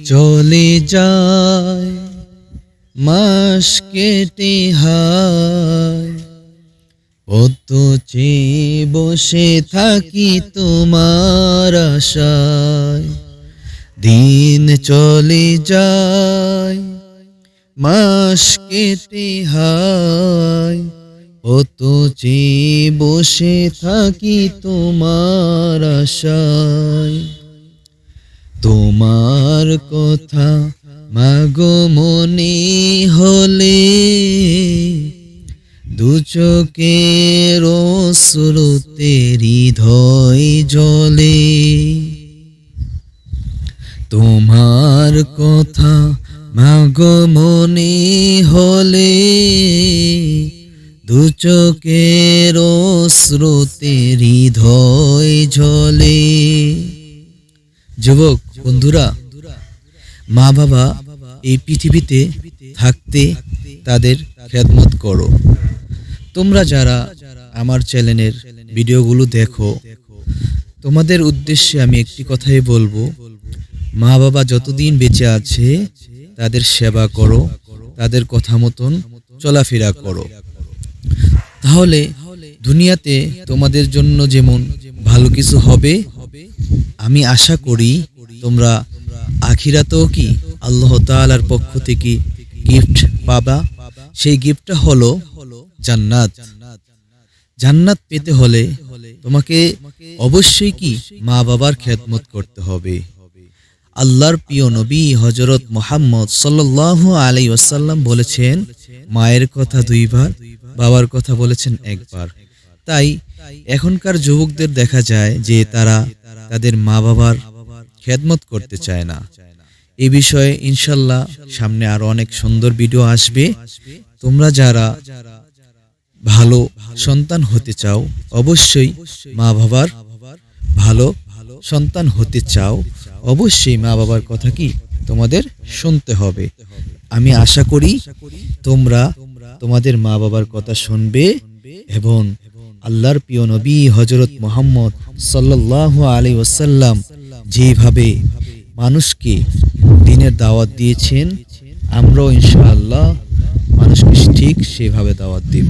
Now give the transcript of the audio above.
চলে যায় মাস কেটে হায়, কত চেয়ে বসে থাকি তোমার আশায়। দিন চলে যায় মাস কেটে হায়, কত চেয়ে বসে থাকি তোমার আশায়। তোমার কথা মাগো মনে হলে, দু চোখের অশ্রুতে হৃদয় জ্বলে। তোমার কথা মাগো মনে হলে, দু চোখের অশ্রুতে হৃদয় জ্বলে। যুবক বন্ধুরা, মা বাবা এই পৃথিবীতে থাকতে তাদের খেদমত করো। তোমরা যারা আমার চ্যানেলের ভিডিওগুলো দেখো, তোমাদের উদ্দেশ্যে আমি একটি কথাই বলবো, মা বাবা যতদিন বেঁচে আছে তাদের সেবা করো, তাদের কথা মতন চলাফেরা করো। তাহলে দুনিয়াতে তোমাদের জন্য যেমন ভালো কিছু হবে, আমি আশা করি তোমরা আখিরাতেও কি আল্লাহ তাআলার পক্ষ থেকে গিফট পাবা। সেই গিফটটা হলো জান্নাত। জান্নাত পেতে হলে তোমাকে অবশ্যই কি মা বাবার খেদমত করতে হবে। আল্লাহর প্রিয় নবী হযরত মুহাম্মদ সাল্লাল্লাহু আলাইহি ওয়াসাল্লাম বলেছেন, মায়ের কথা দুইবার, বাবার কথা বলেছেন একবার। তাই এখনকার যুবকদের দেখা যায় যে তারা তাদের মা বাবার খেদমত করতে চায় না। এই বিষয়ে ইনশাল্লাহ সামনে আরো অনেক সুন্দর ভিডিও আসবে। তোমরা যারা ভালো সন্তান হতে চাও, অবশ্যই মা বাবার ভালো সন্তান হতে চাও, অবশ্যই মা বাবার কথা কি তোমাদের শুনতে হবে। আমি আশা করি তোমরা তোমাদের মা বাবার কথা শুনবে এবং আল্লাহর প্রিয় নবী হযরত মুহাম্মদ সাল্লাল্লাহু আলাইহি ওয়াসাল্লাম যেভাবে মানুষকে দ্বীনের দাওয়াত দিয়েছেন, আমরাও ইনশাআল্লাহ মানুষকে ঠিক সেভাবে দাওয়াত দেব।